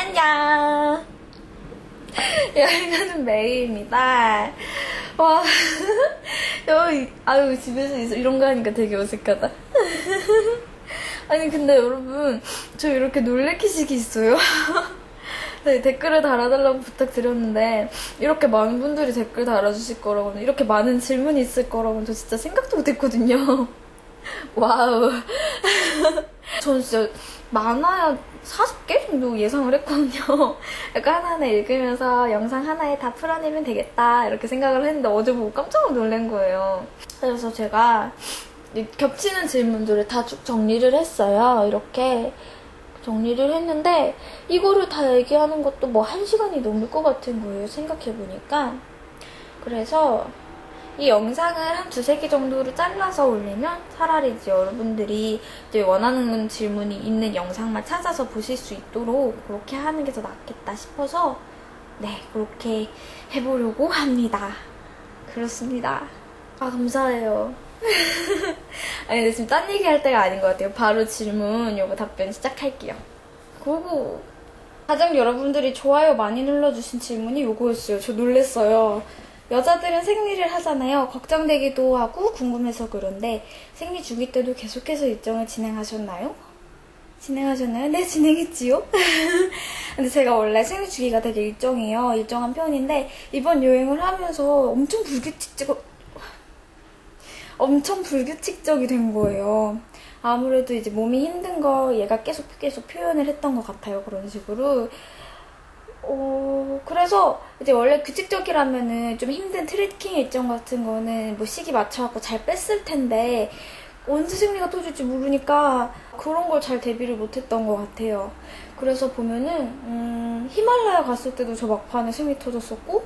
안녕. 여행하는 메이입니다. 와, 아유, 집에서 이런 거 하니까 되게 어색하다. 아니, 근데 여러분, 저 이렇게 놀래키시기 있어요? 네, 댓글을 달아달라고 부탁드렸는데, 이렇게 많은 분들이 댓글 달아주실 거라고는, 이렇게 많은 질문이 있을 거라고는 저 진짜 생각도 못했거든요. 와우. 저는 진짜 많아야 40개 정도 예상을 했거든요. 약간 하나하나 읽으면서 영상 하나에 다 풀어내면 되겠다 이렇게 생각을 했는데 어제 보고 깜짝 놀란 거예요. 그래서 제가 겹치는 질문들을 다 쭉 정리를 했어요. 이렇게 정리를 했는데 이거를 다 얘기하는 것도 뭐 1시간이 넘을 것 같은 거예요. 생각해보니까. 그래서 이 영상을 한 2-3개 정도로 잘라서 올리면 차라리 이제 여러분들이 이제 원하는 질문이 있는 영상만 찾아서 보실 수 있도록 그렇게 하는 게 더 낫겠다 싶어서 네, 그렇게 해보려고 합니다. 그렇습니다. 아, 감사해요. 아니, 근데 지금 딴 얘기 할 때가 아닌 것 같아요. 바로 질문, 요거 답변 시작할게요. 그리고 가장 여러분들이 좋아요 많이 눌러주신 질문이 요거였어요. 저 놀랬어요. 여자들은 생리를 하잖아요. 걱정되기도 하고 궁금해서 그런데 생리 주기 때도 계속해서 일정을 진행하셨나요? 진행하셨나요? 네, 진행했지요. 근데 제가 원래 생리 주기가 되게 일정한 편인데 이번 여행을 하면서 엄청 불규칙적이 된 거예요. 아무래도 이제 몸이 힘든 거 얘가 계속 표현을 했던 것 같아요. 그런 식으로. 그래서 이제 원래 규칙적이라면은 좀 힘든 트래킹 일정 같은 거는 뭐 시기 맞춰갖고 잘 뺐을 텐데 언제 생리가 터질지 모르니까 그런 걸 잘 대비를 못했던 것 같아요. 그래서 보면은 히말라야 갔을 때도 저 막판에 생리 터졌었고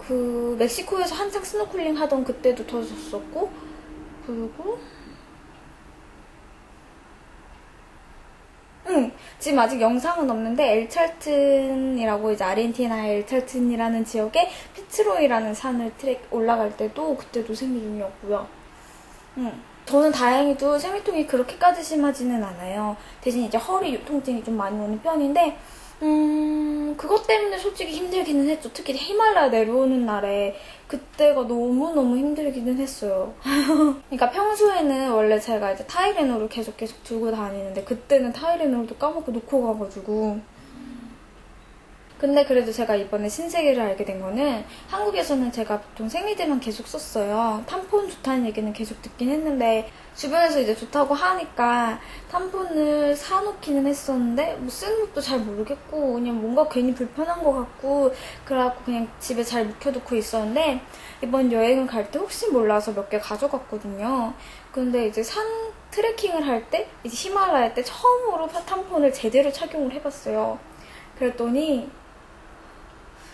그 멕시코에서 한창 스노클링 하던 그때도 터졌었고 그리고 지금 아직 영상은 없는데 엘찰튼이라고 이제 아르헨티나의 엘찰튼이라는 지역에 피츠로이라는 산을 올라갈 때도 그때도 생리 중이었고요. 저는 다행히도 생리통이 그렇게까지 심하지는 않아요. 대신 이제 허리 통증이 좀 많이 오는 편인데 그것 때문에 솔직히 힘들기는 했죠. 특히 히말라야 내려오는 날에 그때가 너무너무 힘들기는 했어요. 그러니까 평소에는 원래 제가 이제 타이레놀을 계속 들고 다니는데 그때는 타이레놀도 까먹고 놓고 가가지고 근데 그래도 제가 이번에 신세계를 알게 된 거는 한국에서는 제가 보통 생리대만 계속 썼어요. 탐폰 좋다는 얘기는 계속 듣긴 했는데 주변에서 이제 좋다고 하니까 탐폰을 사놓기는 했었는데 뭐 쓰는 것도 잘 모르겠고 그냥 뭔가 괜히 불편한 것 같고 그래갖고 그냥 집에 잘 묵혀두고 있었는데 이번 여행을 갈 때 혹시 몰라서 몇 개 가져갔거든요. 근데 이제 산 트레킹을 할 때 이제 히말라야 때 처음으로 탐폰을 제대로 착용을 해봤어요. 그랬더니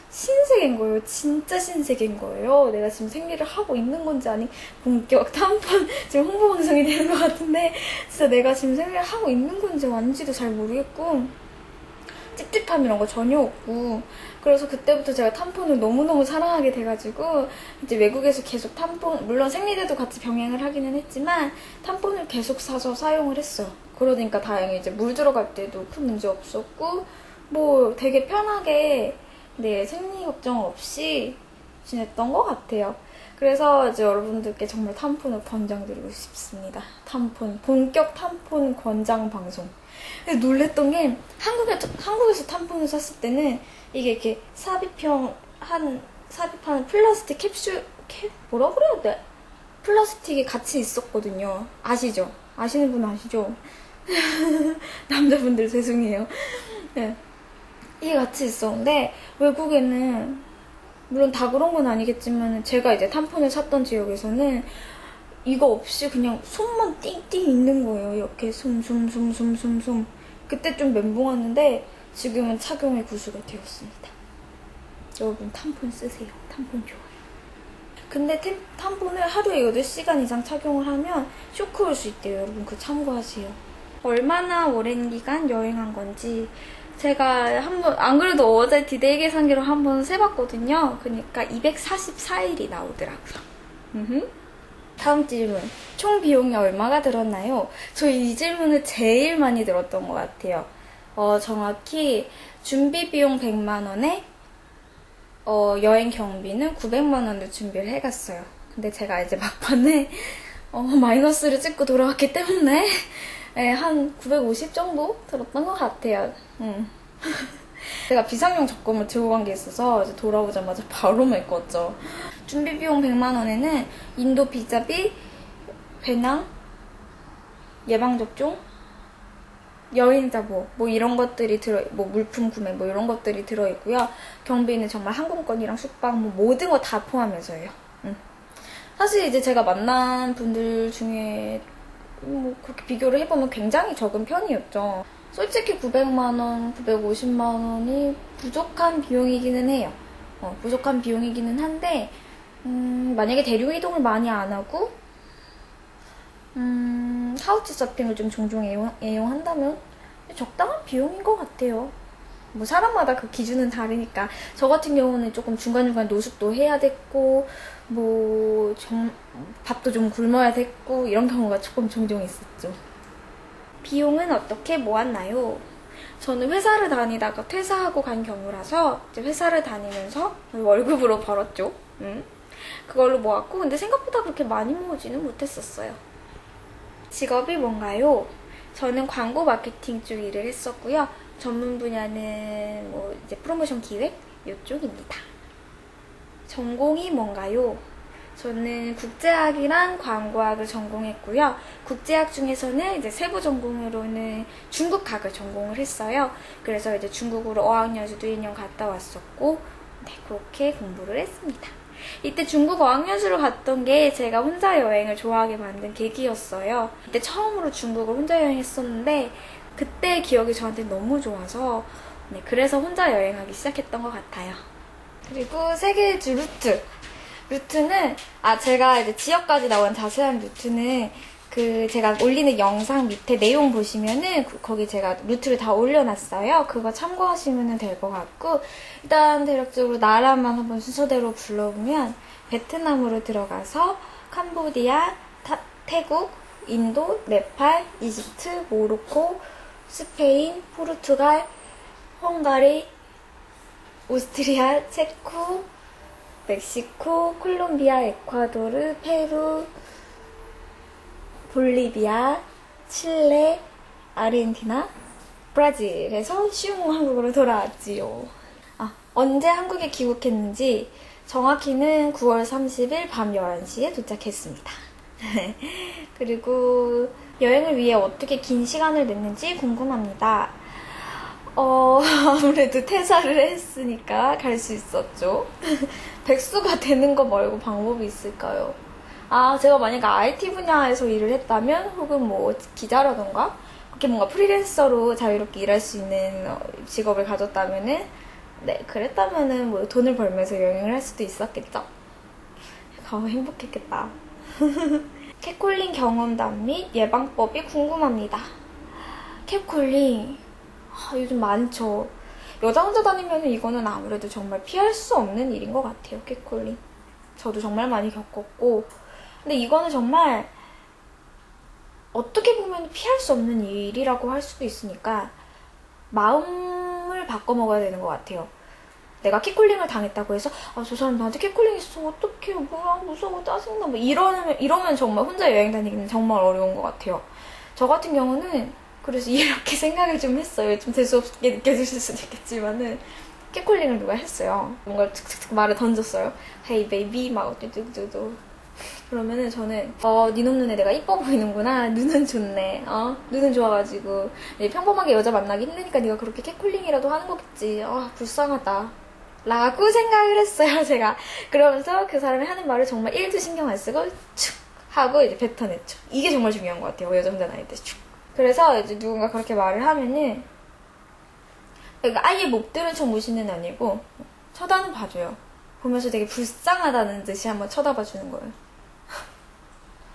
신세계인 거예요. 진짜 신세계인 거예요. 내가 지금 생리를 하고 있는 건지 아니 본격 탐폰 지금 홍보 방송이 되는 것 같은데 진짜 내가 지금 생리를 하고 있는 건지 아닌지도 잘 모르겠고 찝찝함 이런 거 전혀 없고 그래서 그때부터 제가 탐폰을 너무너무 사랑하게 돼가지고 이제 외국에서 계속 탐폰 물론 생리대도 같이 병행을 하기는 했지만 탐폰을 계속 사서 사용을 했어요. 그러니까 다행히 이제 물 들어갈 때도 큰 문제 없었고 뭐 되게 편하게 네, 생리 걱정 없이 지냈던 것 같아요. 그래서 이제 여러분들께 정말 탐폰을 권장드리고 싶습니다. 탐폰, 본격 탐폰 권장 방송. 근데 놀랬던 게 한국에서 탐폰을 샀을 때는 이게 이렇게 삽입하는 플라스틱 뭐라 그래야 돼? 플라스틱이 같이 있었거든요. 아시죠? 아시는 분 아시죠? 남자분들 죄송해요. 네. 이게 같이 있었는데 외국에는 물론 다 그런 건 아니겠지만 제가 이제 탐폰을 샀던 지역에서는 이거 없이 그냥 솜만 띵띵 있는 거예요. 이렇게 솜 그때 좀 멘붕 왔는데 지금은 착용의 구수가 되었습니다. 여러분 탐폰 쓰세요. 탐폰 좋아요. 근데 탐폰을 하루에 8시간 이상 착용을 하면 쇼크 올 수 있대요. 여러분 그거 참고하세요. 얼마나 오랜 기간 여행한 건지 제가 안 그래도 어제 디데이 계산기로 한번 세봤거든요. 그러니까 244일이 나오더라고요. 다음 질문. 총 비용이 얼마가 들었나요? 저 이 질문을 제일 많이 들었던 것 같아요. 정확히 준비 비용 100만 원에 여행 경비는 900만 원을 준비를 해갔어요. 근데 제가 이제 막판에 마이너스를 찍고 돌아왔기 때문에 네, 한 950 정도 들었던 것 같아요. 제가 비상용 적금을 들고 간 게 있어서 이제 돌아오자마자 바로 메꿨죠. 준비 비용 100만 원에는 인도 비자비, 배낭, 예방접종, 여행자 뭐 이런 것들이 물품 구매 뭐 이런 것들이 들어있고요. 경비는 정말 항공권이랑 숙박 뭐 모든 거 다 포함해서예요. 사실 이제 제가 만난 분들 중에 뭐 그렇게 비교를 해보면 굉장히 적은 편이었죠. 솔직히 900만 원, 950만 원이 부족한 비용이기는 해요. 부족한 비용이기는 한데 만약에 대륙 이동을 많이 안 하고 카우치 서핑을 좀 종종 애용한다면 적당한 비용인 것 같아요. 뭐 사람마다 그 기준은 다르니까. 저 같은 경우는 조금 중간중간 노숙도 해야 됐고 뭐 밥도 좀 굶어야 됐고 이런 경우가 조금 종종 있었죠. 비용은 어떻게 모았나요? 저는 회사를 다니다가 퇴사하고 간 경우라서 이제 회사를 다니면서 월급으로 벌었죠. 그걸로 모았고 근데 생각보다 그렇게 많이 모으지는 못했었어요. 직업이 뭔가요? 저는 광고 마케팅 쪽 일을 했었고요. 전문 분야는 뭐 이제 프로모션 기획 이쪽입니다. 전공이 뭔가요? 저는 국제학이랑 광고학을 전공했고요. 국제학 중에서는 이제 세부 전공으로는 중국학을 전공을 했어요. 그래서 이제 중국으로 어학연수도 2년 갔다 왔었고, 네, 그렇게 공부를 했습니다. 이때 중국 어학연수를 갔던 게 제가 혼자 여행을 좋아하게 만든 계기였어요. 이때 처음으로 중국을 혼자 여행했었는데 그때 기억이 저한테 너무 좋아서 네, 그래서 혼자 여행하기 시작했던 것 같아요. 그리고 세계 일주 루트는 제가 이제 지역까지 나온 자세한 루트는 그 제가 올리는 영상 밑에 내용 보시면은 거기 제가 루트를 다 올려놨어요. 그거 참고하시면 될 것 같고 일단 대략적으로 나라만 한번 순서대로 불러보면 베트남으로 들어가서 캄보디아, 태국, 인도, 네팔, 이집트, 모로코, 스페인, 포르투갈, 헝가리, 오스트리아, 체코, 멕시코, 콜롬비아, 에콰도르, 페루, 볼리비아, 칠레, 아르헨티나, 브라질에서 슝 한국으로 돌아왔지요. 언제 한국에 귀국했는지 정확히는 9월 30일 밤 11시에 도착했습니다. 그리고 여행을 위해 어떻게 긴 시간을 냈는지 궁금합니다. 아무래도 퇴사를 했으니까 갈 수 있었죠. 백수가 되는 거 말고 방법이 있을까요? 제가 만약에 IT 분야에서 일을 했다면 혹은 뭐 기자라던가 그렇게 뭔가 프리랜서로 자유롭게 일할 수 있는 직업을 가졌다면은 네, 그랬다면은 뭐 돈을 벌면서 여행을 할 수도 있었겠죠. 행복했겠다. 캣콜링 경험담 및 예방법이 궁금합니다. 캣콜링 요즘 많죠. 여자 혼자 다니면 이거는 아무래도 정말 피할 수 없는 일인 것 같아요. 캣콜링. 저도 정말 많이 겪었고 근데 이거는 정말 어떻게 보면 피할 수 없는 일이라고 할 수도 있으니까 마음을 바꿔먹어야 되는 것 같아요. 내가 캣콜링을 당했다고 해서 저 사람 나한테 캣콜링 있어 어떡해 뭐야 무서워 짜증나 뭐 이러면 정말 혼자 여행 다니기는 정말 어려운 것 같아요. 저 같은 경우는 그래서 이렇게 생각을 좀 했어요. 좀 재수없게 느껴지실 수도 있겠지만은 캣콜링을 누가 했어요. 뭔가 툭툭툭 말을 던졌어요. Hey baby 막 어쩌고저쩌고 그러면은 저는 네 놈 눈에 내가 이뻐 보이는구나. 눈은 좋네. 눈은 좋아가지고 평범하게 여자 만나기 힘드니까 네가 그렇게 캣콜링이라도 하는 거겠지. 불쌍하다 라고 생각을 했어요. 제가 그러면서 그 사람이 하는 말을 정말 1도 신경 안 쓰고 축 하고 이제 뱉어냈죠. 이게 정말 중요한 것 같아요. 여자 혼자 다닐 때 축. 그래서 이제 누군가 그렇게 말을 하면은 그러니까 아예 못 들은 척 무시는 아니고 쳐다는 봐줘요. 보면서 되게 불쌍하다는 듯이 한번 쳐다봐 주는 거예요.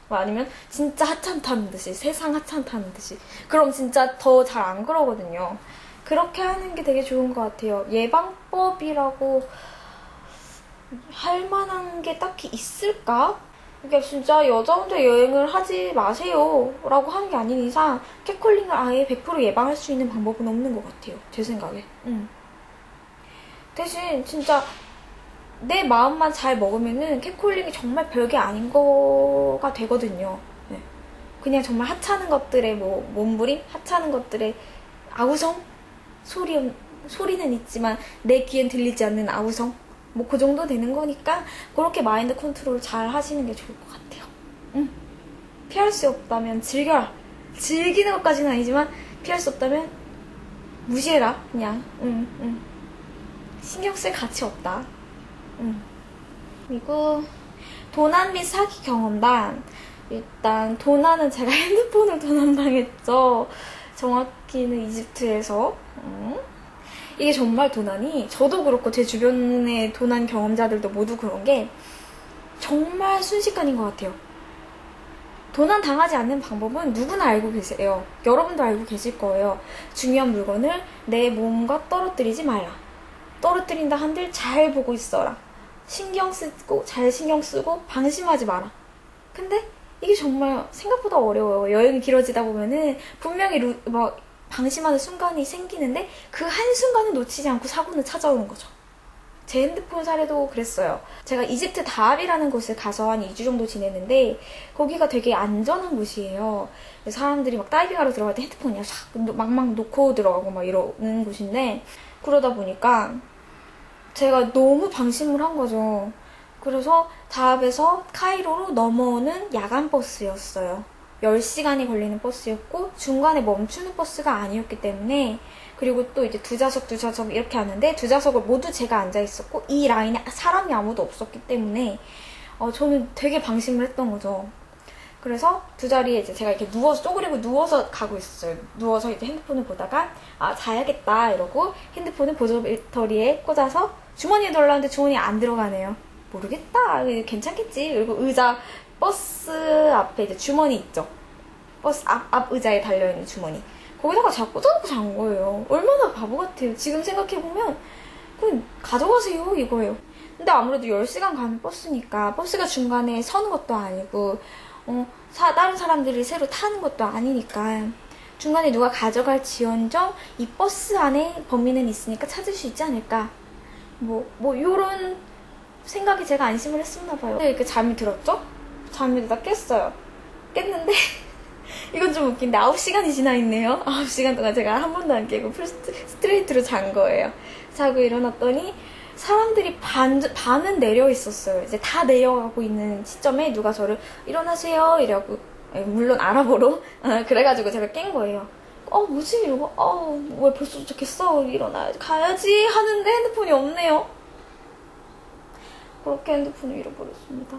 뭐 아니면 진짜 하찮다는 듯이, 세상 하찮다는 듯이. 그럼 진짜 더 잘 안 그러거든요. 그렇게 하는 게 되게 좋은 것 같아요. 예방법이라고 할 만한 게 딱히 있을까? 그러니까 진짜 여자 혼자 여행을 하지 마세요 라고 하는 게 아닌 이상 catcalling을 아예 100% 예방할 수 있는 방법은 없는 것 같아요. 제 생각에. 대신 진짜 내 마음만 잘 먹으면은 catcalling이 정말 별게 아닌 거가 되거든요. 네. 그냥 정말 하찮은 것들의 뭐 몸부림? 하찮은 것들의 아우성? 소리는 있지만 내 귀엔 들리지 않는 아우성? 뭐 그 정도 되는 거니까 그렇게 마인드 컨트롤 잘 하시는 게 좋을 것 같아요. 피할 수 없다면 즐겨라. 즐기는 것까지는 아니지만 피할 수 없다면 무시해라. 그냥 신경 쓸 가치 없다. 그리고 도난 및 사기 경험담. 일단 도난은 제가 핸드폰을 도난당했죠. 정확히는 이집트에서. 이게 정말 도난이, 저도 그렇고 제 주변의 도난 경험자들도 모두 그런 게 정말 순식간인 것 같아요. 도난 당하지 않는 방법은 누구나 알고 계세요. 여러분도 알고 계실 거예요. 중요한 물건을 내 몸과 떨어뜨리지 말라. 떨어뜨린다 한들 잘 보고 있어라. 잘 신경 쓰고 방심하지 마라. 근데 이게 정말 생각보다 어려워요. 여행이 길어지다 보면은 분명히 방심하는 순간이 생기는데 그 한순간을 놓치지 않고 사고는 찾아오는 거죠. 제 핸드폰 사례도 그랬어요. 제가 이집트 다합이라는 곳에 가서 한 2주 정도 지냈는데 거기가 되게 안전한 곳이에요. 사람들이 막 다이빙하러 들어갈 때 핸드폰이 막 놓고 들어가고 막 이러는 곳인데 그러다 보니까 제가 너무 방심을 한 거죠. 그래서 다합에서 카이로로 넘어오는 야간 버스였어요. 10시간이 걸리는 버스였고 중간에 멈추는 버스가 아니었기 때문에 그리고 또 이제 두 좌석 이렇게 하는데 두 좌석을 모두 제가 앉아있었고 이 라인에 사람이 아무도 없었기 때문에 저는 되게 방심을 했던 거죠. 그래서 두 자리에 이제 제가 이렇게 쪼그리고 누워서 가고 있었어요. 누워서 이제 핸드폰을 보다가 자야겠다 이러고 핸드폰을 보조 배터리에 꽂아서 주머니에 넣으려는데 주머니에 안 들어가네요. 모르겠다. 괜찮겠지. 그리고 버스 앞에 이제 주머니 있죠. 버스 앞 의자에 달려있는 주머니. 거기다가 제가 꽂아놓고 잔 거예요. 얼마나 바보 같아요. 지금 생각해보면 그냥 가져가세요 이거예요. 근데 아무래도 10시간 가는 버스니까 버스가 중간에 서는 것도 아니고 다른 사람들이 새로 타는 것도 아니니까 중간에 누가 가져갈지언정 이 버스 안에 범인은 있으니까 찾을 수 있지 않을까. 요런 생각이 제가 안심을 했었나 봐요. 이렇게 잠이 들었죠? 잠이 들다 깼어요. 깼는데 이건 좀 웃긴데 9시간이 지나 있네요. 9시간 동안 제가 한 번도 안 깨고 스트레이트로 잔 거예요. 자고 일어났더니 사람들이 반은 내려 있었어요. 이제 다 내려가고 있는 시점에 누가 저를 일어나세요 이러고 물론 알아보러 그래가지고 제가 깬 거예요. 뭐지? 이러고 왜 벌써 도착했어? 일어나 가야지 하는데 핸드폰이 없네요. 그렇게 핸드폰을 잃어버렸습니다.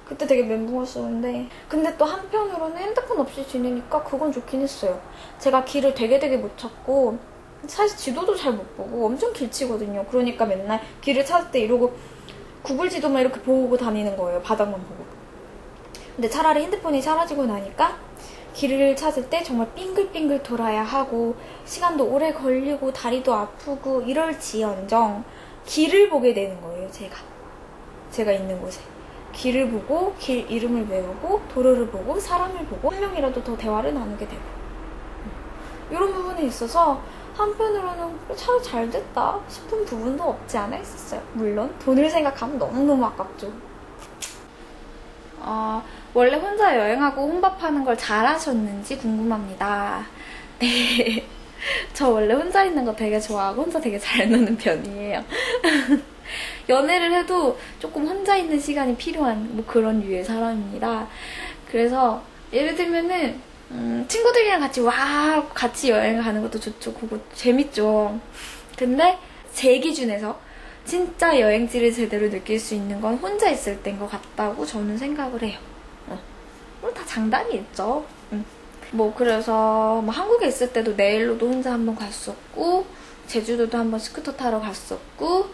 그때 되게 멘붕했었는데 근데 또 한편으로는 핸드폰 없이 지내니까 그건 좋긴 했어요. 제가 길을 되게 못 찾고 사실 지도도 잘 못 보고 엄청 길치거든요. 그러니까 맨날 길을 찾을 때 이러고 구글 지도만 이렇게 보고 다니는 거예요. 바닥만 보고. 근데 차라리 핸드폰이 사라지고 나니까 길을 찾을 때 정말 빙글빙글 돌아야 하고 시간도 오래 걸리고 다리도 아프고 이럴지언정 길을 보게 되는 거예요. 제가 있는 곳에. 길을 보고 길 이름을 외우고 도로를 보고 사람을 보고 한 명이라도 더 대화를 나누게 되고 이런 부분에 있어서 한편으로는 참 잘 됐다 싶은 부분도 없지 않아 있었어요. 물론 돈을 생각하면 너무너무 아깝죠. 원래 혼자 여행하고 혼밥하는 걸 잘하셨는지 궁금합니다. 네, 저 원래 혼자 있는 거 되게 좋아하고 혼자 되게 잘 노는 편이에요. 연애를 해도 조금 혼자 있는 시간이 필요한 그런 류의 사람입니다. 그래서 예를 들면은 친구들이랑 같이 여행 가는 것도 좋죠. 그거 재밌죠. 근데 제 기준에서 진짜 여행지를 제대로 느낄 수 있는 건 혼자 있을 때인 것 같다고 저는 생각을 해요. 물론 다 장단이 있죠. 그래서 한국에 있을 때도 내일로도 혼자 한번 갔었고 제주도도 한번 스쿠터 타러 갔었고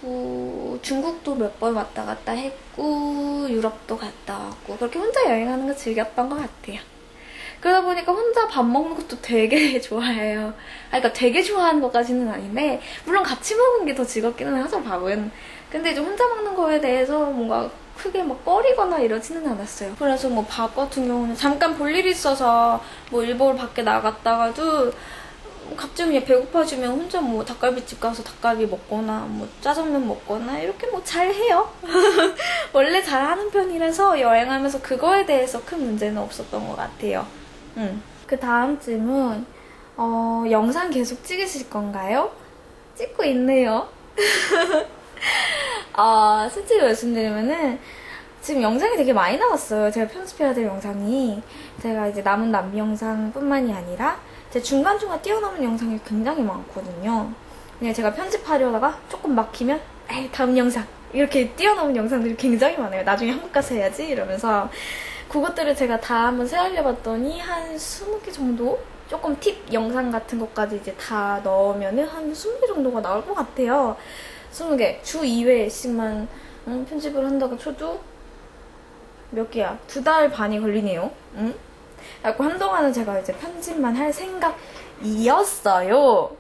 그리고 중국도 몇 번 왔다 갔다 했고 유럽도 갔다 왔고 그렇게 혼자 여행하는 거 즐겼던 것 같아요. 그러다 보니까 혼자 밥 먹는 것도 되게 좋아해요. 그러니까 되게 좋아하는 것까지는 아닌데 물론 같이 먹는 게 더 즐겁기는 하죠, 밥은. 근데 이제 혼자 먹는 거에 대해서 뭔가 크게 막 꺼리거나 이러지는 않았어요. 그래서 뭐 밥 같은 경우는 잠깐 볼 일이 있어서 뭐 일본 밖에 나갔다가도 갑자기 그냥 배고파지면 혼자 뭐 닭갈비집 가서 닭갈비 먹거나 뭐 짜장면 먹거나 이렇게 뭐 잘해요. 원래 잘하는 편이라서 여행하면서 그거에 대해서 큰 문제는 없었던 것 같아요. 그 다음 질문, 영상 계속 찍으실 건가요? 찍고 있네요. 솔직히 말씀드리면은 지금 영상이 되게 많이 나왔어요. 제가 편집해야 될 영상이. 제가 이제 남은 남미 영상뿐만이 아니라 제 중간중간 뛰어넘은 영상이 굉장히 많거든요. 그냥 제가 편집하려다가 조금 막히면 에이 다음 영상 이렇게 뛰어넘은 영상들이 굉장히 많아요. 나중에 한국 가서 해야지 이러면서 그것들을 제가 다 한번 세알려봤더니 한 20개 정도? 조금 팁 영상 같은 것까지 이제 다 넣으면은 한 20개 정도가 나올 것 같아요. 20개. 주 2회씩만 편집을 한다고 쳐도 몇 개야? 2달 반이 걸리네요. 그래서 한동안은 제가 이제 편집만 할 생각이었어요.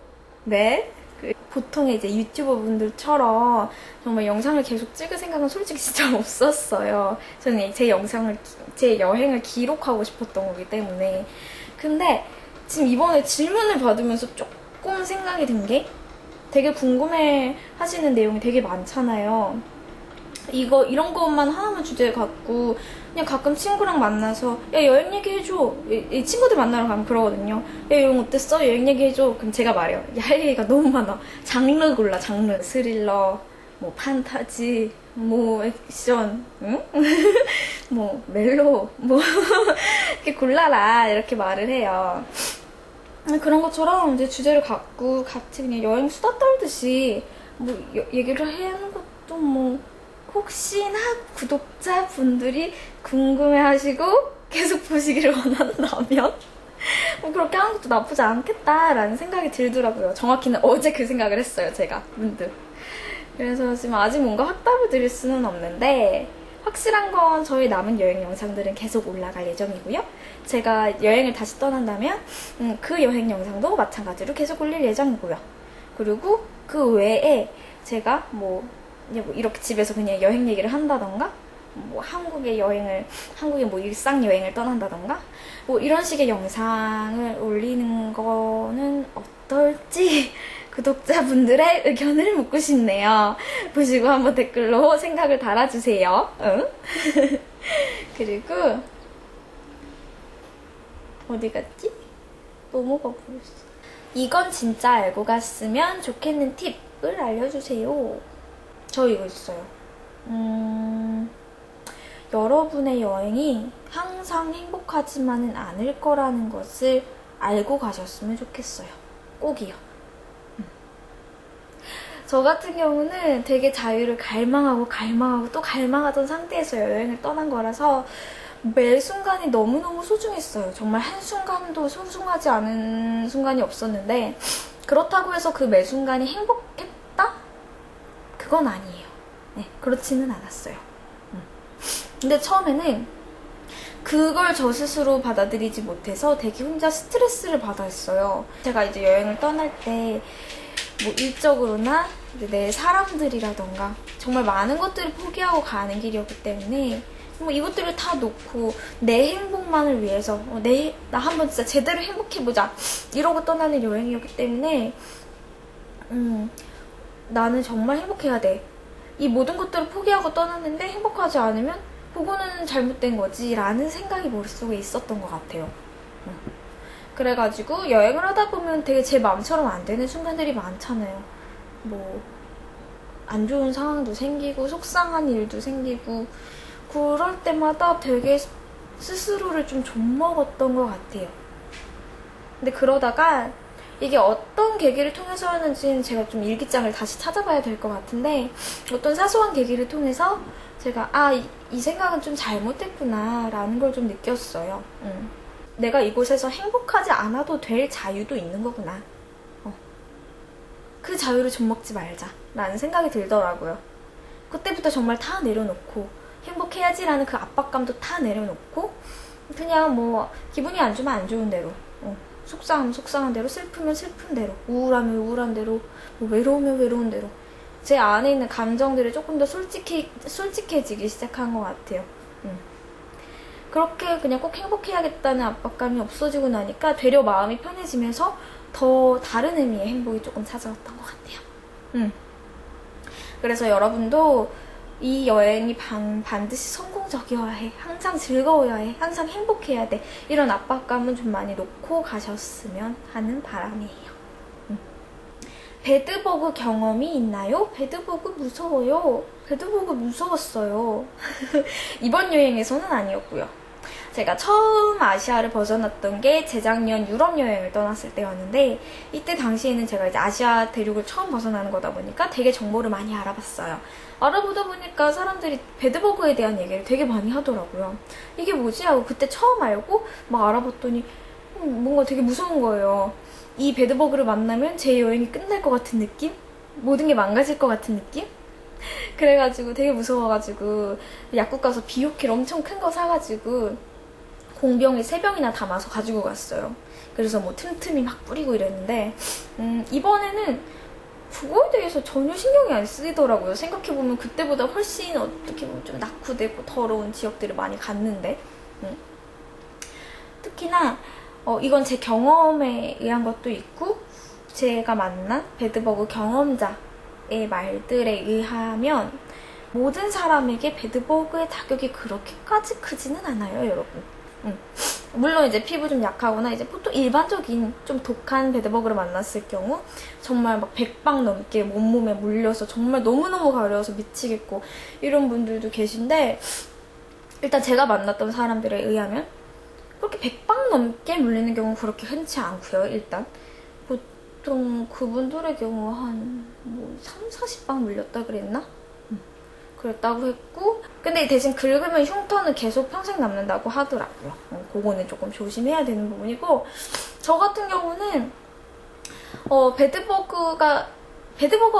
네. 보통의 이제 유튜버 분들처럼 정말 영상을 계속 찍을 생각은 솔직히 진짜 없었어요. 저는 제 여행을 기록하고 싶었던 거기 때문에. 근데 지금 이번에 질문을 받으면서 조금 생각이 든 게 되게 궁금해 하시는 내용이 되게 많잖아요. 이런 것만 하나만 주제 갖고 그냥 가끔 친구랑 만나서 야 여행 얘기해줘. 이 친구들 만나러 가면 그러거든요. 야 여행 어땠어? 여행 얘기해줘. 그럼 제가 말해요. 야, 할 얘기가 너무 많아. 장르 골라. 장르. 스릴러, 뭐 판타지, 뭐 액션, 응? 뭐 멜로, 뭐 이렇게 골라라 이렇게 말을 해요. 그런 것처럼 이제 주제를 갖고 같이 그냥 여행 수다 떨듯이 뭐 얘기를 하는 것도 뭐 혹시나 구독자분들이 궁금해하시고 계속 보시기를 원한다면 뭐 그렇게 하는 것도 나쁘지 않겠다라는 생각이 들더라고요. 정확히는 어제 그 생각을 했어요, 제가 문득. 그래서 지금 아직 뭔가 확답을 드릴 수는 없는데 확실한 건 저희 남은 여행 영상들은 계속 올라갈 예정이고요. 제가 여행을 다시 떠난다면 그 여행 영상도 마찬가지로 계속 올릴 예정이고요. 그리고 그 외에 제가 뭐 이렇게 집에서 그냥 여행 얘기를 한다던가 뭐 한국의 뭐 일상 여행을 떠난다던가 뭐 이런 식의 영상을 올리는 거는 어떨지 구독자분들의 의견을 묻고 싶네요. 보시고 한번 댓글로 생각을 달아주세요. 응? 그리고 어디 갔지? 넘어가 버렸어. 이건 진짜 알고 갔으면 좋겠는 팁을 알려주세요. 저 이거 있어요. 여러분의 여행이 항상 행복하지만은 않을 거라는 것을 알고 가셨으면 좋겠어요. 꼭이요. 저 같은 경우는 되게 자유를 갈망하고 또 갈망하던 상태에서 여행을 떠난 거라서 매 순간이 너무너무 소중했어요. 정말 한순간도 소중하지 않은 순간이 없었는데 그렇다고 해서 그 매 순간이 행복했다? 그건 아니에요. 네, 그렇지는 않았어요. 근데 처음에는 그걸 저 스스로 받아들이지 못해서 되게 혼자 스트레스를 받아 했어요. 제가 이제 여행을 떠날 때 뭐 일적으로나 내 사람들이라던가 정말 많은 것들을 포기하고 가는 길이었기 때문에 뭐 이것들을 다 놓고 내 행복만을 위해서 나 한번 진짜 제대로 행복해보자 이러고 떠나는 여행이었기 때문에 나는 정말 행복해야 돼. 이 모든 것들을 포기하고 떠났는데 행복하지 않으면 그거는 잘못된 거지 라는 생각이 머릿속에 있었던 것 같아요. 그래가지고 여행을 하다 보면 되게 제 마음처럼 안 되는 순간들이 많잖아요. 뭐 안 좋은 상황도 생기고 속상한 일도 생기고 그럴 때마다 되게 스스로를 좀 좀먹었던 것 같아요. 근데 그러다가 이게 어떤 계기를 통해서였는지는 제가 좀 일기장을 다시 찾아봐야 될 것 같은데 어떤 사소한 계기를 통해서 제가 이 생각은 좀 잘못됐구나 라는 걸 좀 느꼈어요. 내가 이곳에서 행복하지 않아도 될 자유도 있는 거구나. 그 자유를 좀먹지 말자 라는 생각이 들더라고요. 그때부터 정말 다 내려놓고 행복해야지라는 그 압박감도 다 내려놓고 그냥 뭐 기분이 안 좋으면 안 좋은 대로 속상하면 속상한 대로 슬프면 슬픈 대로 우울하면 우울한 대로 뭐 외로우면 외로운 대로 제 안에 있는 감정들이 조금 더 솔직해지기 시작한 것 같아요. 그렇게 그냥 꼭 행복해야겠다는 압박감이 없어지고 나니까 되려 마음이 편해지면서 더 다른 의미의 행복이 조금 찾아왔던 것 같아요. 그래서 여러분도 이 여행이 반드시 성공적이어야 해, 항상 즐거워야 해, 항상 행복해야 돼, 이런 압박감은 좀 많이 놓고 가셨으면 하는 바람이에요. 배드버그 경험이 있나요? 배드버그 무서워요. 배드버그 무서웠어요. 이번 여행에서는 아니었고요. 제가 처음 아시아를 벗어났던 게 재작년 유럽 여행을 떠났을 때였는데, 이때 당시에는 제가 이제 아시아 대륙을 처음 벗어나는 거다 보니까 되게 정보를 많이 알아봤어요. 알아보다 보니까 사람들이 배드버그에 대한 얘기를 되게 많이 하더라고요. 이게 뭐지? 하고 그때 처음 알고 막 알아봤더니 뭔가 되게 무서운 거예요. 이 배드버그를 만나면 제 여행이 끝날 것 같은 느낌? 모든 게 망가질 것 같은 느낌? 그래가지고 되게 무서워가지고 약국 가서 비오킬 엄청 큰 거 사가지고 공병에 3병이나 담아서 가지고 갔어요. 그래서 뭐 틈틈이 막 뿌리고 이랬는데 이번에는 그거에 대해서 전혀 신경이 안 쓰이더라고요. 생각해보면 그때보다 훨씬 어떻게 보면 좀 낙후되고 더러운 지역들을 많이 갔는데 특히나 이건 제 경험에 의한 것도 있고 제가 만난 배드버그 경험자의 말들에 의하면 모든 사람에게 배드버그의 타격이 그렇게까지 크지는 않아요, 여러분. 물론 이제 피부 좀 약하거나 이제 보통 일반적인 좀 독한 배드버그를 만났을 경우 정말 막 100방 넘게 온몸에 물려서 정말 너무너무 가려워서 미치겠고 이런 분들도 계신데, 일단 제가 만났던 사람들에 의하면 그렇게 100방 넘게 물리는 경우는 그렇게 흔치 않고요. 일단 보통 그분들의 경우 한 뭐 3, 40방 물렸다 그랬나? 그랬다고 했고, 근데 대신 긁으면 흉터는 계속 평생 남는다고 하더라고요. 그거는 조금 조심해야 되는 부분이고, 저 같은 경우는 배드버그가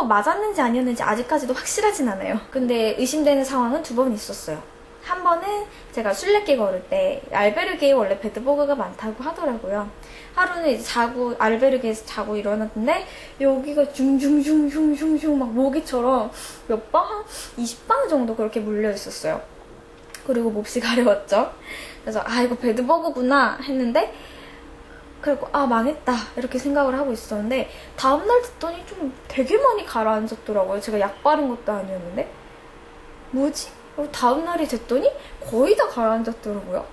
맞았는지 아니었는지 아직까지도 확실하진 않아요. 근데 의심되는 상황은 2번 있었어요. 한 번은 제가 술래길 걸을 때 알베르게에 원래 배드버그가 많다고 하더라고요. 하루는 이제 알베르게에서 자고 일어났는데 여기가 슝슝슝슝슝슝 막 모기처럼 몇 방? 한 20방 정도 그렇게 물려 있었어요. 그리고 몹시 가려웠죠. 그래서 이거 배드버그구나 했는데, 그리고 망했다 이렇게 생각을 하고 있었는데 다음날 듣더니 좀 되게 많이 가라앉았더라고요. 제가 약 바른 것도 아니었는데 뭐지? 그리고 다음날이 됐더니 거의 다 가라앉았더라고요.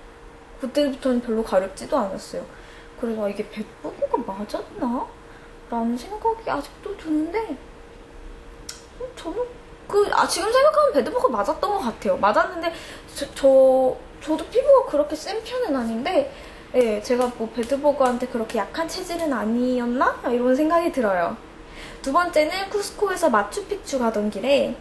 그때부터는 별로 가렵지도 않았어요. 그래서 이게 배드버그가 맞았나? 라는 생각이 아직도 드는데, 저는 지금 생각하면 배드버그 맞았던 것 같아요. 맞았는데 저도 피부가 그렇게 센 편은 아닌데, 예, 제가 뭐 배드버그한테 그렇게 약한 체질은 아니었나? 이런 생각이 들어요. 2번째는 쿠스코에서 마추픽추 가던 길에,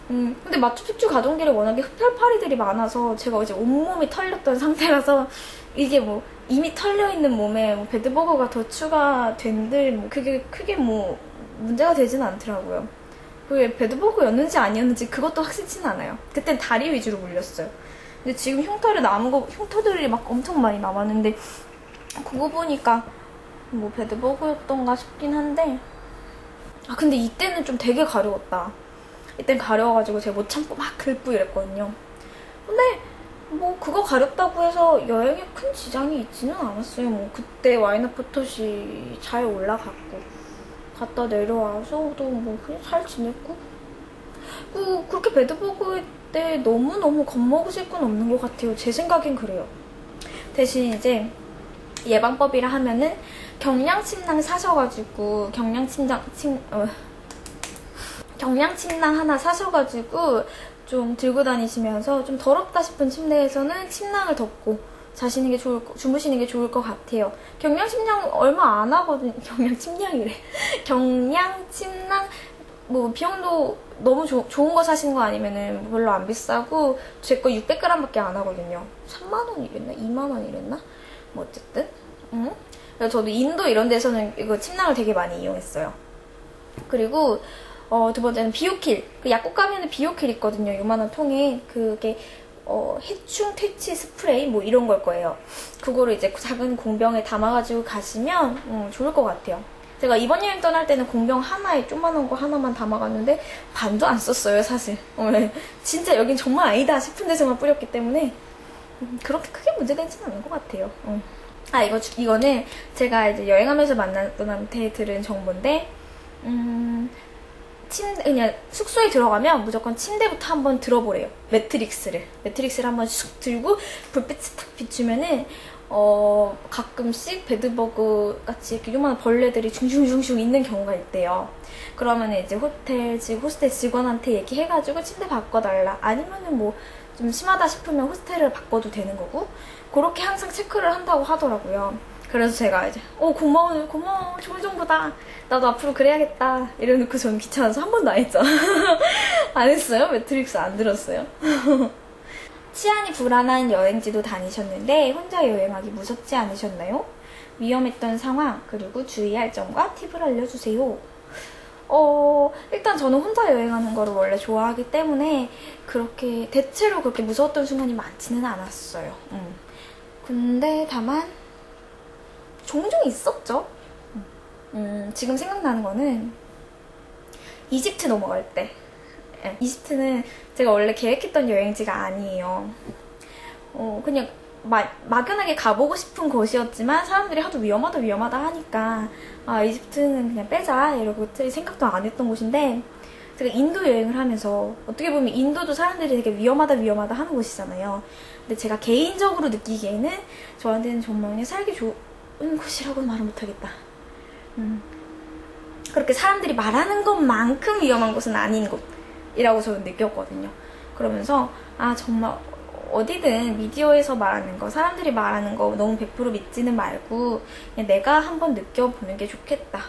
근데 마추픽추 가던 길에 워낙에 흡혈파리들이 많아서 제가 이제 온몸이 털렸던 상태라서 이게 뭐 이미 털려있는 몸에 뭐 배드버그가 더 추가된들 뭐 그게 크게 뭐 문제가 되진 않더라고요. 그게 배드버그였는지 아니었는지 그것도 확실치는 않아요. 그땐 다리 위주로 물렸어요. 근데 지금 흉터들이 막 엄청 많이 남았는데 그거 보니까 뭐 배드버그였던가 싶긴 한데, 근데 이때는 좀 되게 가려웠다. 이땐 가려워가지고 제가 못 참고 막 긁고 이랬거든요. 근데 뭐 그거 가렵다고 해서 여행에 큰 지장이 있지는 않았어요. 뭐 그때 와이너포텟이 잘 올라갔고 갔다 내려와서도 뭐 그냥 잘 지냈고, 그렇게 배드버그 때 너무너무 겁먹으실 건 없는 것 같아요. 제 생각엔 그래요. 대신 이제 예방법이라 하면은 경량침낭 사셔가지고 경량침낭 하나 사셔가지고 좀 들고 다니시면서 좀 더럽다 싶은 침대에서는 침낭을 덮고 주무시는 게 좋을 것 같아요. 경량침낭 얼마 안 하거든요. 경량침낭이래. 경량침낭 뭐 비용도 너무 좋은 거 사시는 거 아니면은 별로 안 비싸고, 제 거 600g밖에 안 하거든요. 3만원 이랬나? 2만원 이랬나? 뭐 어쨌든 그래서 저도 인도 이런 데서는 이거 침낭을 되게 많이 이용했어요. 그리고 2번째는 비오킬. 그 약국 가면은 비오킬 있거든요. 요만한 통에. 그게 해충 퇴치 스프레이 뭐 이런 걸 거예요. 그거를 이제 작은 공병에 담아가지고 가시면 좋을 것 같아요. 제가 이번 여행 떠날 때는 공병 하나에 조그만한 거 하나만 담아갔는데 반도 안 썼어요, 사실. 네. 진짜 여긴 정말 아니다 싶은 데서만 뿌렸기 때문에 그렇게 크게 문제되지는 않은 것 같아요. 이거는 제가 이제 여행하면서 만났던 한테 들은 정보인데, 그냥 숙소에 들어가면 무조건 침대부터 한번 들어보래요. 매트릭스를 한번 쑥 들고 불빛을 탁 비추면은 가끔씩 베드버그 같이 이렇게 요만한 벌레들이 슝슝슝슝 있는 경우가 있대요. 그러면 이제 호스텔 직원한테 얘기해가지고 침대 바꿔달라. 아니면은 뭐 좀 심하다 싶으면 호스텔을 바꿔도 되는 거고, 그렇게 항상 체크를 한다고 하더라고요. 그래서 제가 이제 고마워 좋은 정보다, 나도 앞으로 그래야겠다 이래놓고 저는 귀찮아서 한 번도 안 했죠. 안 했어요? 매트릭스 안 들었어요? 치안이 불안한 여행지도 다니셨는데 혼자 여행하기 무섭지 않으셨나요? 위험했던 상황, 그리고 주의할 점과 팁을 알려주세요. 일단 저는 혼자 여행하는 거를 원래 좋아하기 때문에 대체로 그렇게 무서웠던 순간이 많지는 않았어요. 근데 다만 종종 있었죠. 지금 생각나는 거는 이집트 넘어갈 때. 이집트는 제가 원래 계획했던 여행지가 아니에요. 그냥 막연하게 가보고 싶은 곳이었지만 사람들이 하도 위험하다 하니까 이집트는 그냥 빼자 이러고 생각도 안 했던 곳인데, 제가 인도 여행을 하면서 어떻게 보면 인도도 사람들이 되게 위험하다 하는 곳이잖아요. 근데 제가 개인적으로 느끼기에는 저한테는 정말 그냥 살기 좋은 곳이라고는 말을 못하겠다. 그렇게 사람들이 말하는 것만큼 위험한 곳은 아닌 곳이라고 저는 느꼈거든요. 그러면서 정말 어디든 미디어에서 말하는 거, 사람들이 말하는 거 너무 100% 믿지는 말고 그냥 내가 한번 느껴보는 게 좋겠다.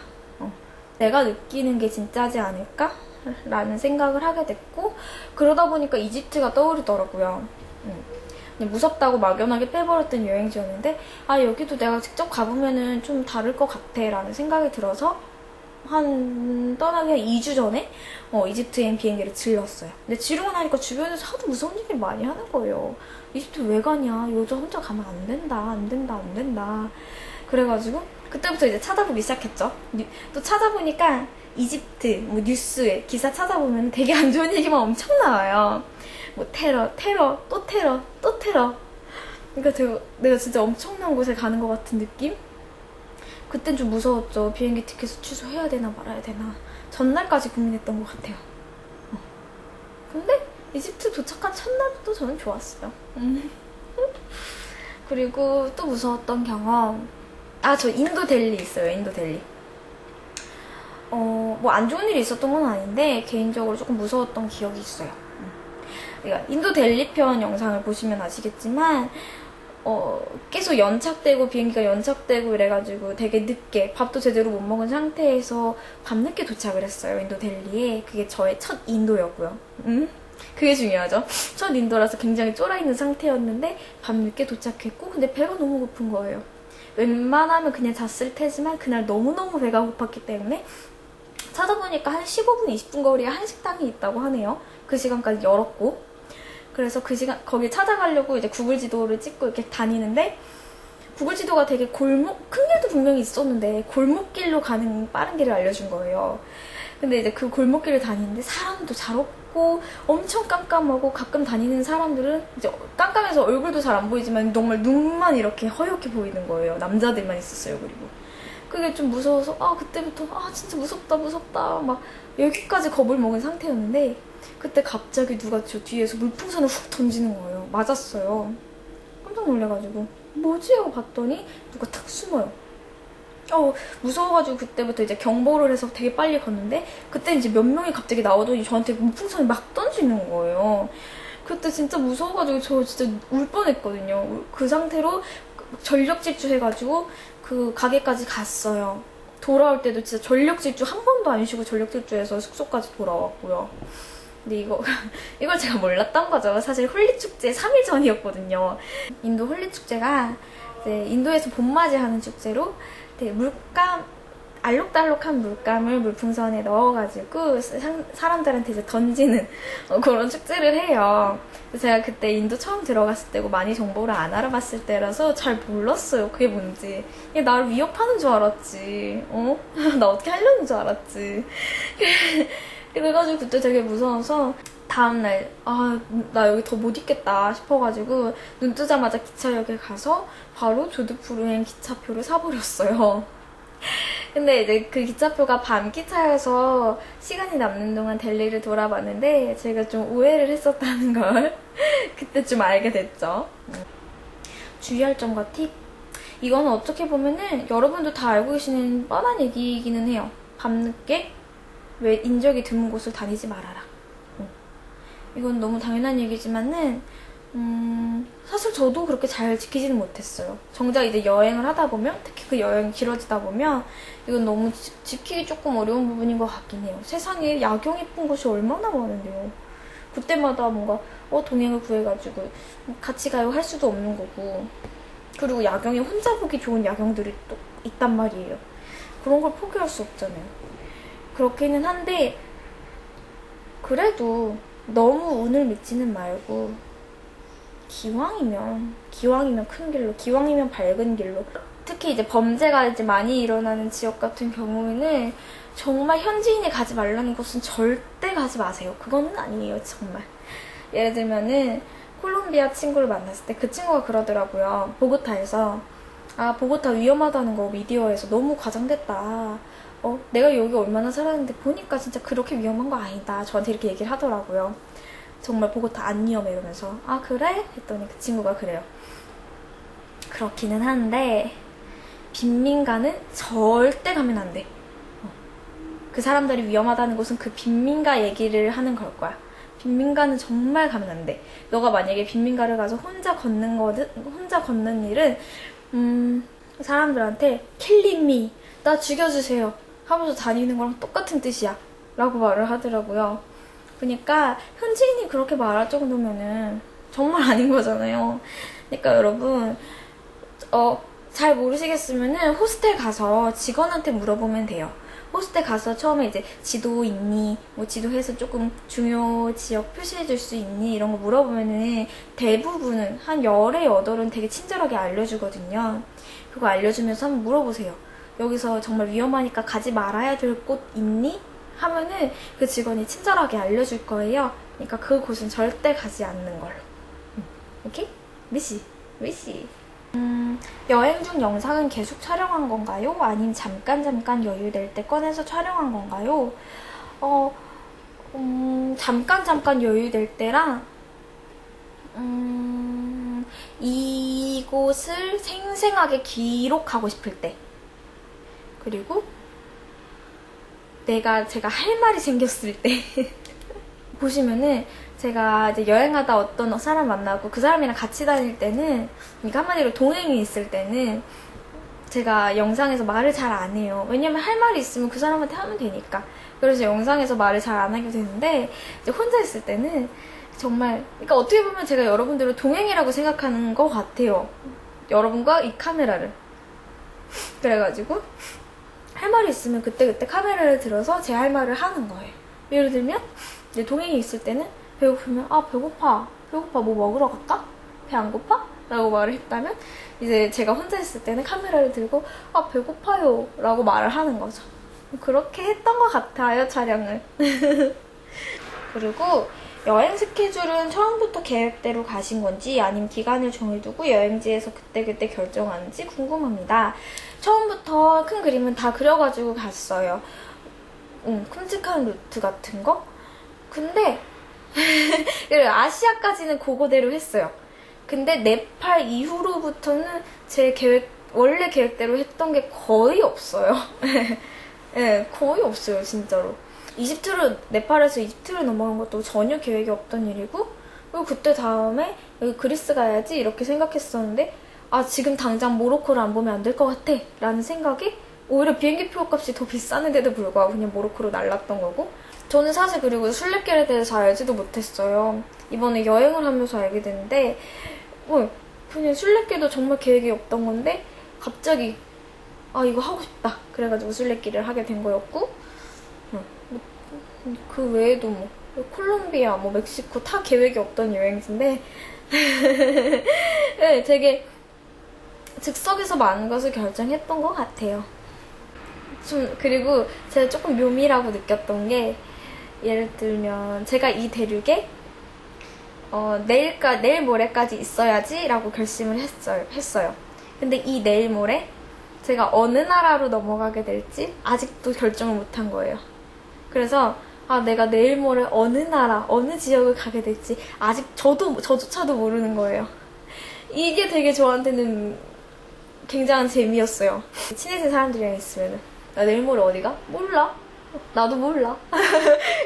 내가 느끼는 게 진짜지 않을까? 라는 생각을 하게 됐고, 그러다 보니까 이집트가 떠오르더라고요. 그냥 무섭다고 막연하게 빼버렸던 여행지였는데 여기도 내가 직접 가보면은 좀 다를 것 같아 라는 생각이 들어서 떠나기 한 2주 전에 이집트행 비행기를 질렀어요. 근데 지르고 나니까 주변에서 하도 무서운 얘기를 많이 하는 거예요. 이집트 왜 가냐, 여자 혼자 가면 안 된다. 그래가지고 그때부터 이제 찾아보기 시작했죠. 또 찾아보니까 이집트 뉴스에 기사 찾아보면 되게 안 좋은 얘기만 엄청 나와요. 뭐 테러, 또 테러. 그러니까 내가 진짜 엄청난 곳에 가는 것 같은 느낌? 그땐 좀 무서웠죠. 비행기 티켓을 취소해야 되나 말아야 되나. 전날까지 고민했던 것 같아요. 근데 이집트 도착한 첫날부터 저는 좋았어요. 그리고 또 무서웠던 경험. 저 인도 델리 있어요. 인도 델리. 뭐 안 좋은 일이 있었던 건 아닌데 개인적으로 조금 무서웠던 기억이 있어요. 그러니까 인도 델리 편 영상을 보시면 아시겠지만 계속 비행기가 연착되고 이래가지고 되게 늦게 밥도 제대로 못 먹은 상태에서 밤늦게 도착을 했어요. 인도 델리에. 그게 저의 첫 인도였고요. 그게 중요하죠. 첫 인도라서 굉장히 쫄아있는 상태였는데 밤늦게 도착했고, 근데 배가 너무 고픈 거예요. 웬만하면 그냥 잤을 테지만 그날 너무너무 배가 고팠기 때문에 찾아보니까 한 15분, 20분 거리에 한식당이 있다고 하네요. 그 시간까지 열었고. 그래서 거기 찾아가려고 이제 구글 지도를 찍고 이렇게 다니는데, 구글 지도가 되게 큰 길도 분명히 있었는데 골목길로 가는 빠른 길을 알려준 거예요. 근데 이제 그 골목길을 다니는데 사람도 잘 없고 엄청 깜깜하고, 가끔 다니는 사람들은 이제 깜깜해서 얼굴도 잘 안 보이지만 정말 눈만 이렇게 허옇게 보이는 거예요. 남자들만 있었어요. 그리고 그게 좀 무서워서 그때부터 진짜 무섭다 막 여기까지 겁을 먹은 상태였는데, 그때 갑자기 누가 저 뒤에서 물풍선을 훅 던지는 거예요. 맞았어요. 깜짝 놀래가지고 뭐지? 하고 봤더니 누가 탁 숨어요. 무서워가지고 그때부터 이제 경보를 해서 되게 빨리 걷는데, 그때 이제 몇 명이 갑자기 나오더니 저한테 물풍선을 막 던지는 거예요. 그때 진짜 무서워가지고 저 진짜 울 뻔했거든요. 그 상태로 전력 질주해가지고 그 가게까지 갔어요. 돌아올 때도 진짜 전력 질주 한 번도 안 쉬고 전력 질주해서 숙소까지 돌아왔고요. 근데 이걸 제가 몰랐던 거죠. 사실 홀리축제 3일 전이었거든요. 인도 홀리축제가 이제 인도에서 봄맞이 하는 축제로 되게 물감 알록달록한 물감을 물풍선에 넣어가지고 사람들한테 이제 던지는 그런 축제를 해요. 제가 그때 인도 처음 들어갔을 때고 많이 정보를 안 알아봤을 때라서 잘 몰랐어요. 그게 뭔지. 나를 위협하는 줄 알았지. 나 어떻게 하려는 줄 알았지. 그래가지고 그때 되게 무서워서 다음날 나 여기 더 못 있겠다 싶어가지고 눈 뜨자마자 기차역에 가서 바로 조드푸르행 기차표를 사버렸어요. 근데 이제 그 기차표가 밤 기차여서 시간이 남는 동안 델리를 돌아봤는데 제가 좀 오해를 했었다는 걸 그때 좀 알게 됐죠. 주의할 점과 팁? 이거는 어떻게 보면은 여러분도 다 알고 계시는 뻔한 얘기이기는 해요. 밤늦게 왜 인적이 드문 곳을 다니지 말아라. 이건 너무 당연한 얘기지만은 사실 저도 그렇게 잘 지키지는 못했어요. 정작 이제 여행을 하다 보면, 특히 그 여행이 길어지다 보면 이건 너무 지키기 조금 어려운 부분인 것 같긴 해요. 세상에 야경 예쁜 곳이 얼마나 많은데요. 그때마다 뭔가 동행을 구해가지고 같이 가요 할 수도 없는 거고, 그리고 야경이 혼자 보기 좋은 야경들이 또 있단 말이에요. 그런 걸 포기할 수 없잖아요. 그렇기는 한데 그래도 너무 운을 믿지는 말고 기왕이면 큰 길로, 기왕이면 밝은 길로. 특히 이제 범죄가 이제 많이 일어나는 지역 같은 경우에는 정말 현지인이 가지 말라는 곳은 절대 가지 마세요. 그거는 아니에요, 정말. 예를 들면은 콜롬비아 친구를 만났을 때 그 친구가 그러더라고요. 보고타에서 보고타 위험하다는 거 미디어에서 너무 과장됐다. 내가 여기 얼마나 살았는데 보니까 진짜 그렇게 위험한 거 아니다. 저한테 이렇게 얘기를 하더라고요. 정말 보고타 안 위험해 이러면서 그래? 했더니 그 친구가 그래요. 그렇기는 한데 빈민가는 절대 가면 안 돼. 그 사람들이 위험하다는 곳은 그 빈민가 얘기를 하는 걸 거야. 빈민가는 정말 가면 안 돼. 너가 만약에 빈민가를 가서 혼자 걷는 일은 사람들한테 killing me, 나 죽여주세요 하면서 다니는 거랑 똑같은 뜻이야 라고 말을 하더라고요. 그러니까 현지인이 그렇게 말할 정도면은 정말 아닌 거잖아요. 그러니까 여러분 잘 모르시겠으면은 호스텔 가서 직원한테 물어보면 돼요. 호스텔 가서 처음에 이제 지도 있니? 뭐 지도해서 조금 중요 지역 표시해줄 수 있니? 이런 거 물어보면은 대부분은 한 10에 8은 되게 친절하게 알려주거든요. 그거 알려주면서 한번 물어보세요. 여기서 정말 위험하니까 가지 말아야 될 곳 있니? 하면은 그 직원이 친절하게 알려줄 거예요. 그러니까 그곳은 절대 가지 않는 걸로. 오케이? 미시. 여행 중 영상은 계속 촬영한 건가요? 아니면 잠깐 여유될 때 꺼내서 촬영한 건가요? 잠깐 여유될 때랑 이곳을 생생하게 기록하고 싶을 때, 그리고 제가 할 말이 생겼을 때 보시면은 제가 이제 여행하다 어떤 사람 만나고 그 사람이랑 같이 다닐 때는, 그러니까 한마디로 동행이 있을 때는 제가 영상에서 말을 잘 안 해요. 왜냐면 할 말이 있으면 그 사람한테 하면 되니까. 그래서 영상에서 말을 잘 안 하게 되는데 이제 혼자 있을 때는 정말, 그러니까 어떻게 보면 제가 여러분들을 동행이라고 생각하는 것 같아요. 여러분과 이 카메라를. 그래가지고 할 말이 있으면 그때그때 카메라를 들어서 제 할 말을 하는 거예요. 예를 들면 이제 동행이 있을 때는 배고프면 배고파 뭐 먹으러 갈까? 배 안 고파? 라고 말을 했다면, 이제 제가 혼자 있을 때는 카메라를 들고 배고파요 라고 말을 하는 거죠. 그렇게 했던 것 같아요, 촬영을. 그리고 여행 스케줄은 처음부터 계획대로 가신 건지 아니면 기간을 정해두고 여행지에서 그때그때 결정하는지 궁금합니다. 처음부터 큰 그림은 다 그려가지고 갔어요. 큼직한 루트 같은 거? 근데 아시아까지는 그거대로 했어요. 근데 네팔 이후로부터는 제 원래 계획대로 했던 게 거의 없어요. 네, 거의 없어요, 진짜로. 네팔에서 이집트로 넘어간 것도 전혀 계획이 없던 일이고, 그리고 그때 다음에 여기 그리스 가야지 이렇게 생각했었는데, 지금 당장 모로코를 안 보면 안 될 것 같아 라는 생각이, 오히려 비행기표 값이 더 비쌌는데도 불구하고 그냥 모로코로 날랐던 거고, 저는 사실 그리고 순례길에 대해서 잘 알지도 못했어요. 이번에 여행을 하면서 알게 됐는데, 그냥 순례길도 정말 계획이 없던 건데 갑자기 아 이거 하고 싶다 그래가지고 술래길을 하게 된 거였고 그 외에도 뭐 콜롬비아, 뭐 멕시코 다 계획이 없던 여행지인데 네, 되게 즉석에서 많은 것을 결정했던 것 같아요. 그리고 제가 조금 묘미라고 느꼈던 게 예를 들면 제가 이 대륙에 내일 모레까지 있어야지 라고 결심을 했어요. 근데 이 내일 모레 제가 어느 나라로 넘어가게 될지 아직도 결정을 못한 거예요. 그래서 내가 내일 모레 어느 나라, 어느 지역을 가게 될지 아직 저조차도 모르는 거예요. 이게 되게 저한테는 굉장한 재미였어요. 친해진 사람들이랑 있으면은 나 내일 모레 어디가? 몰라. 나도 몰라.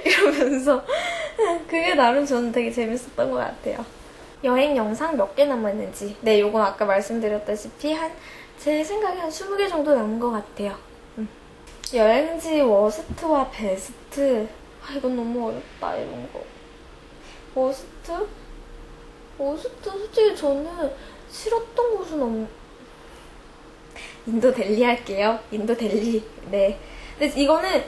이러면서 그게 나름 저는 되게 재밌었던 것 같아요. 여행 영상 몇 개 남았는지 네, 요건 아까 말씀드렸다시피 제 생각에 한 20개 정도 남은 것 같아요. 여행지 워스트와 베스트 이건 너무 어렵다 이런 거. 워스트 솔직히 저는 싫었던 곳은 인도 델리 할게요. 인도 델리. 네. 근데 이거는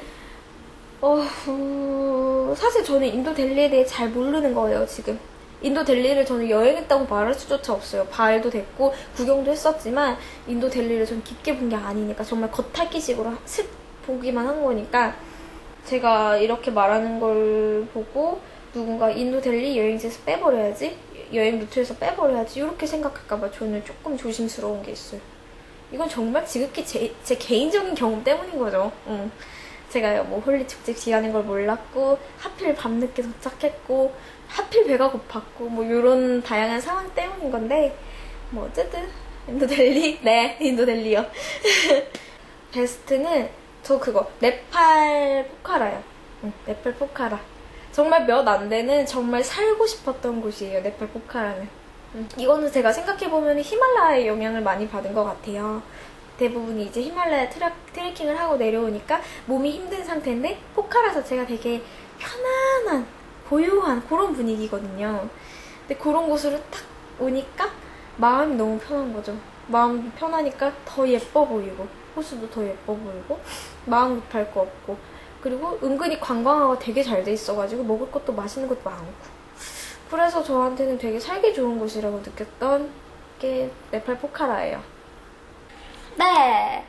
사실 저는 인도 델리에 대해 잘 모르는 거예요, 지금. 인도 델리를 저는 여행했다고 말할 수조차 없어요. 발도 됐고 구경도 했었지만 인도 델리를 저는 깊게 본 게 아니니까 정말 겉핥기식으로 슥 보기만 한 거니까 제가 이렇게 말하는 걸 보고 누군가 인도 델리 여행지에서 빼버려야지, 여행 루트에서 빼버려야지 이렇게 생각할까봐 저는 조금 조심스러운 게 있어요. 이건 정말 지극히 제 개인적인 경험 때문인 거죠. 제가 뭐 홀리 축제 기간인 걸 몰랐고 하필 밤늦게 도착했고 하필 배가 고팠고 뭐 이런 다양한 상황 때문인 건데 뭐 어쨌든 인도 델리? 네, 인도 델리요. 베스트는 저 그거 네팔 포카라요. 네팔 포카라. 정말 몇 안 되는 정말 살고 싶었던 곳이에요, 네팔 포카라는. 이거는 제가 생각해보면 히말라야의 영향을 많이 받은 것 같아요. 대부분이 이제 히말라야 트레킹을 하고 내려오니까 몸이 힘든 상태인데 포카라 자체가 되게 편안한, 고요한 그런 분위기거든요. 근데 그런 곳으로 딱 오니까 마음이 너무 편한 거죠. 마음이 편하니까 더 예뻐 보이고 호수도 더 예뻐 보이고 마음 급할 거 없고 그리고 은근히 관광화가 되게 잘 돼 있어가지고 먹을 것도 맛있는 것도 많고 그래서 저한테는 되게 살기 좋은 곳이라고 느꼈던 게 네팔 포카라예요. 네!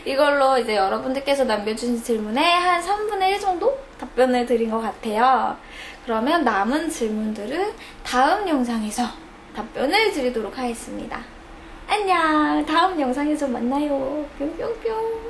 이걸로 이제 여러분들께서 남겨주신 질문에 한 3분의 1 정도 답변을 드린 것 같아요. 그러면 남은 질문들은 다음 영상에서 답변을 드리도록 하겠습니다. 안녕! 다음 영상에서 만나요. 뿅뿅뿅!